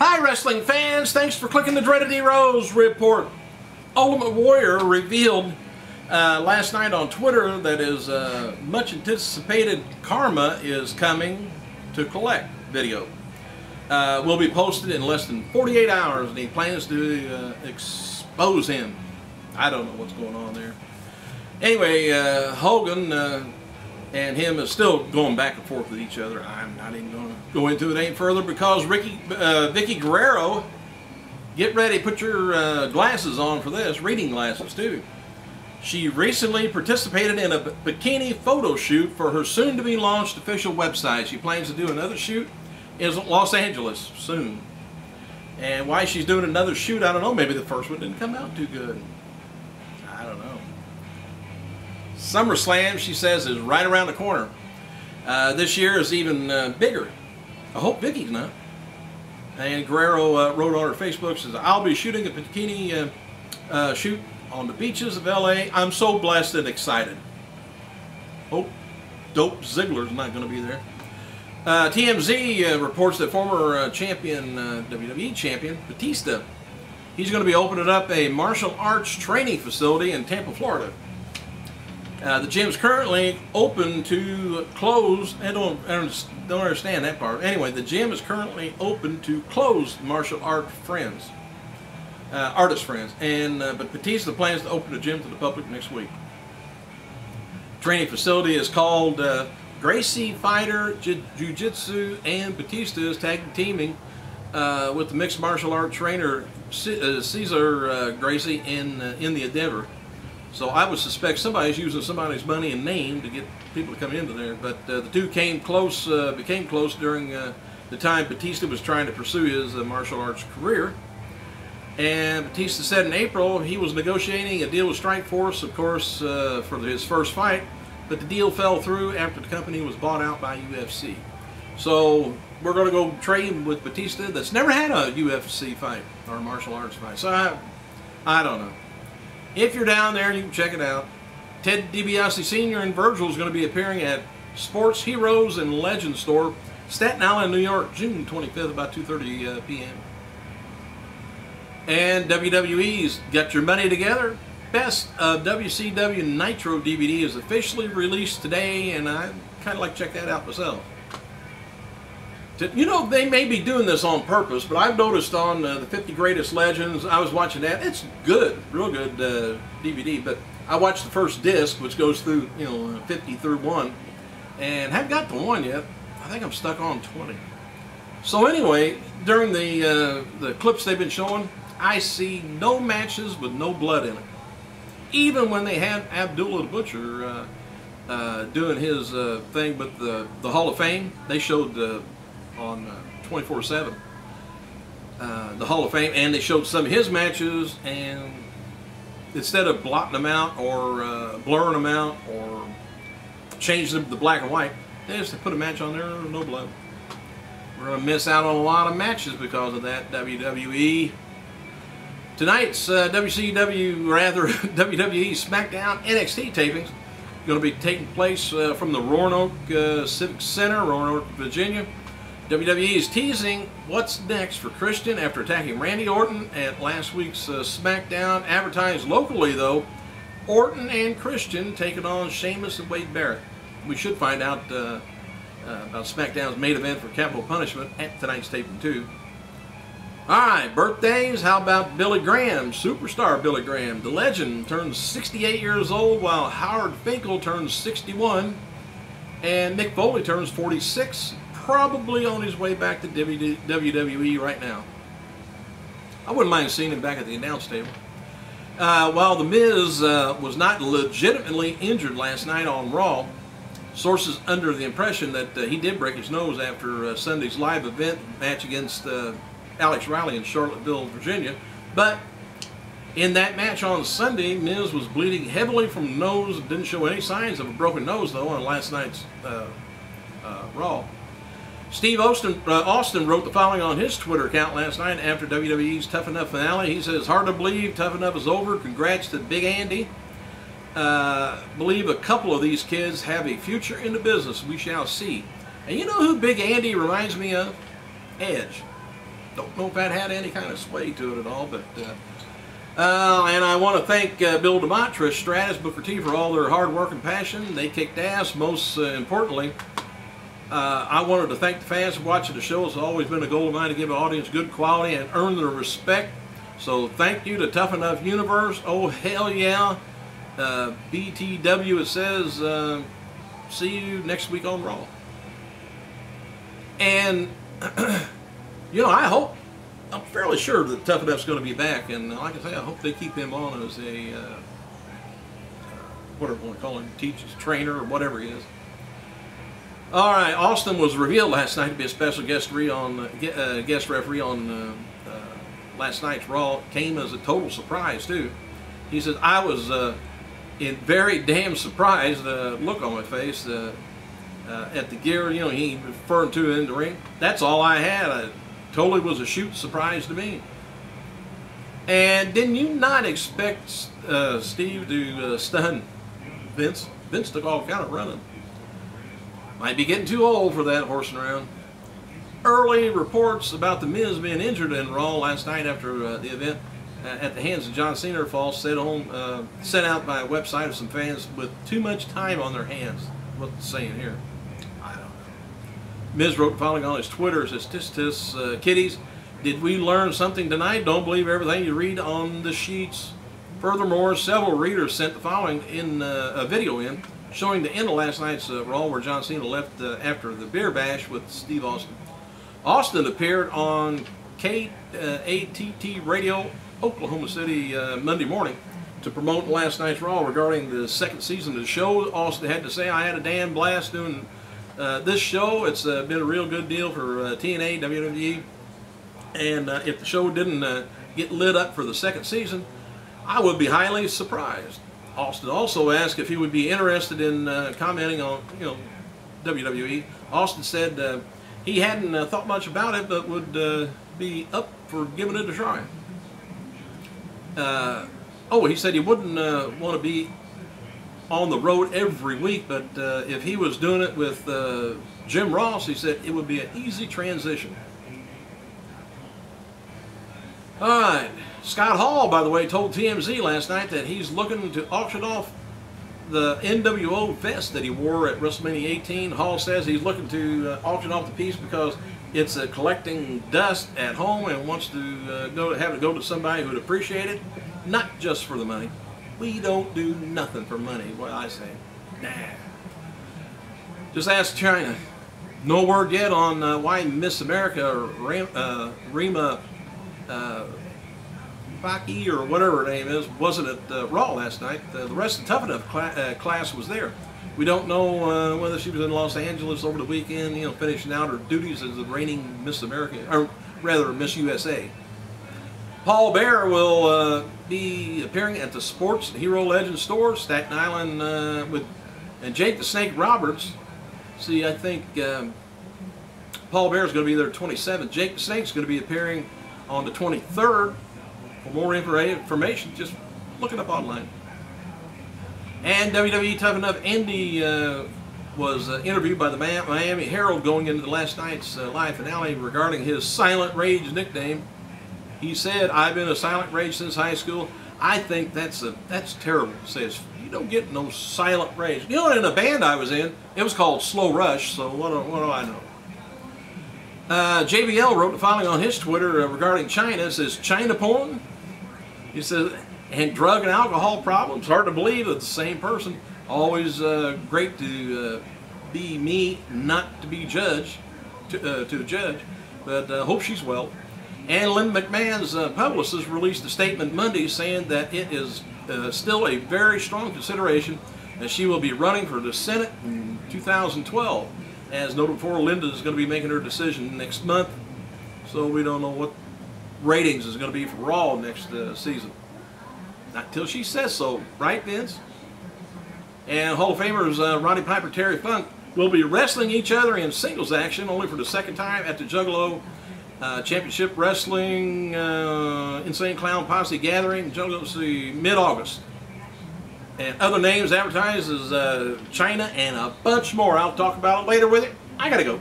Hi wrestling fans, thanks for clicking the Dreaded Heroes report. Ultimate Warrior revealed last night on Twitter that his much anticipated Karma is coming to collect video. Will be posted in less than 48 hours and he plans to expose him. I don't know what's going on there. Anyway, Hogan and him is still going back and forth with each other. I'm not even going to go into it any further because Vickie Guerrero, get ready, put your glasses on for this, reading glasses too. She recently participated in a bikini photo shoot for her soon-to-be launched official website. She plans to do another shoot in Los Angeles soon. And why she's doing another shoot, I don't know. Maybe the first one didn't come out too good. I don't know. SummerSlam, she says, is right around the corner. This year is even bigger. I hope Vickie's not. And Guerrero wrote on her Facebook, says, I'll be shooting a bikini shoot on the beaches of LA. I'm so blessed and excited. Hope Dope Ziggler's not going to be there. TMZ reports that former champion, WWE champion, Batista, he's going to be opening up a martial arts training facility in Tampa, Florida. The gym's currently open to closed. I don't understand that part. Anyway, the gym is currently open to closed martial art friends, artist friends, and but Batista plans to open the gym to the public next week. Training facility is called Gracie Fighter Jiu-Jitsu, and Batista is tag teaming with the mixed martial art trainer Cesar Gracie in the endeavor. So I would suspect somebody's using somebody's money and name to get people to come into there. But the two became close during the time Batista was trying to pursue his martial arts career. And Batista said in April he was negotiating a deal with Strikeforce, of course, for his first fight. But the deal fell through after the company was bought out by UFC. So we're going to go train with Batista that's never had a UFC fight or a martial arts fight. So I don't know. If you're down there, you can check it out. Ted DiBiase Sr. and Virgil is going to be appearing at Sports Heroes and Legends store, Staten Island, New York, June 25th, about 2:30 p.m. And WWE's Got Your Money Together. Best of WCW Nitro DVD is officially released today, and I kind of like to check that out myself. You know, they may be doing this on purpose, but I've noticed on the 50 Greatest Legends, I was watching that. It's good, real good DVD, but I watched the first disc, which goes through, 50 through 1, and haven't got to 1 yet. I think I'm stuck on 20. So anyway, during the clips they've been showing, I see no matches with no blood in it. Even when they had Abdullah the Butcher doing his thing with the Hall of Fame, they showed on 24/7 the Hall of Fame, and they showed some of his matches, and instead of blotting them out or blurring them out or changing them to black and white, they just put a match on there, no blood. We're going to miss out on a lot of matches because of that, WWE. Tonight's WWE SmackDown NXT tapings going to be taking place from the Roanoke Civic Center, Roanoke, Virginia. WWE is teasing what's next for Christian after attacking Randy Orton at last week's SmackDown. Advertised locally, though, Orton and Christian taking on Sheamus and Wade Barrett. We should find out about SmackDown's main event for Capital Punishment at tonight's taping, too. Alright, birthdays. How about Billy Graham, superstar Billy Graham? The legend turns 68 years old, while Howard Finkel turns 61, and Mick Foley turns 46, probably on his way back to WWE right now. I wouldn't mind seeing him back at the announce table. While The Miz was not legitimately injured last night on Raw, sources under the impression that he did break his nose after Sunday's live event match against Alex Riley in Charlottesville, Virginia. But in that match on Sunday, Miz was bleeding heavily from the nose and didn't show any signs of a broken nose, though, on last night's Raw. Steve Austin wrote the following on his Twitter account last night after WWE's Tough Enough finale. He says, hard to believe Tough Enough is over. Congrats to Big Andy. Believe a couple of these kids have a future in the business. We shall see. And you know who Big Andy reminds me of? Edge. Don't know if that had any kind of sway to it at all, but and I want to thank Bill DeMott, Trish Stratus, Booker T for all their hard work and passion. They kicked ass. Most importantly, I wanted to thank the fans for watching the show. It's always been a goal of mine to give an audience good quality and earn their respect. So thank you to Tough Enough Universe. Oh, hell yeah. BTW, it says, see you next week on Raw. And, you know, I'm fairly sure that Tough Enough's going to be back. And like I say, I hope they keep him on as a, whatever you want to call him, teaches, trainer, or whatever he is. All right, Austin was revealed last night to be a special guest referee on last night's Raw. It came as a total surprise, too. He says, I was in very damn surprised, look on my face at the gear, you know, he referred to in the ring. That's all I had. I totally was a shoot surprise to me. And didn't you not expect Steve to stun Vince? Vince took all kind of running. Might be getting too old for that horsing around. Early reports about The Miz being injured in Raw last night after the event at the hands of John Cena are false, sent out by a website of some fans with too much time on their hands. What's it saying here? I don't know. Miz wrote following on his Twitter, says, tis, kiddies, did we learn something tonight? Don't believe everything you read on the sheets. Furthermore, several readers sent the following in a video in, showing the end of last night's Raw where John Cena left after the beer bash with Steve Austin. Austin appeared on KATT Radio, Oklahoma City, Monday morning to promote last night's Raw regarding the second season of the show. Austin had to say, I had a damn blast doing this show. It's been a real good deal for TNA, WWE, and if the show didn't get lit up for the second season, I would be highly surprised. Austin also asked if he would be interested in commenting on, you know, WWE. Austin said he hadn't thought much about it, but would be up for giving it a try. He said he wouldn't want to be on the road every week, but if he was doing it with Jim Ross, he said it would be an easy transition. All right. Scott Hall, by the way, told TMZ last night that he's looking to auction off the NWO vest that he wore at WrestleMania 18. Hall says he's looking to auction off the piece because it's collecting dust at home and wants to have it go to somebody who would appreciate it, not just for the money. We don't do nothing for money, what I say. Nah. Just ask China. No word yet on why Miss America, Rima Vickie, or whatever her name is, wasn't at Raw last night. The rest of the Tough Enough class was there. We don't know whether she was in Los Angeles over the weekend, you know, finishing out her duties as the reigning Miss America, or rather Miss USA. Paul Bearer will be appearing at the Sports Hero Legend store, Staten Island, and Jake the Snake Roberts. See, I think Paul Bearer is going to be there 27th. Jake the Snake's going to be appearing on the 23rd. For more information, just look it up online. And WWE Tough Enough Andy was interviewed by the Miami Herald going into last night's live finale regarding his Silent Rage nickname. He said, I've been a Silent Rage since high school. I think that's terrible. He says, you don't get no Silent Rage. You know, in a band I was in, it was called Slow Rush, so what do I know? JBL wrote the following on his Twitter regarding China. It says, China porn? He says, and drug and alcohol problems. Hard to believe that the same person. Always great to be me, not to be judged, to judge. But hope she's well. And Lynn McMahon's publicist released a statement Monday saying that it is still a very strong consideration that she will be running for the Senate in 2012. As noted before, Linda is going to be making her decision next month, so we don't know what ratings is going to be for Raw next season. Not until she says so, right, Vince? And Hall of Famers Roddy Piper, Terry Funk will be wrestling each other in singles action, only for the second time at the Juggalo Championship Wrestling Insane Clown Posse Gathering, mid-August. And other names advertised as China and a bunch more. I'll talk about it later with you. I gotta go.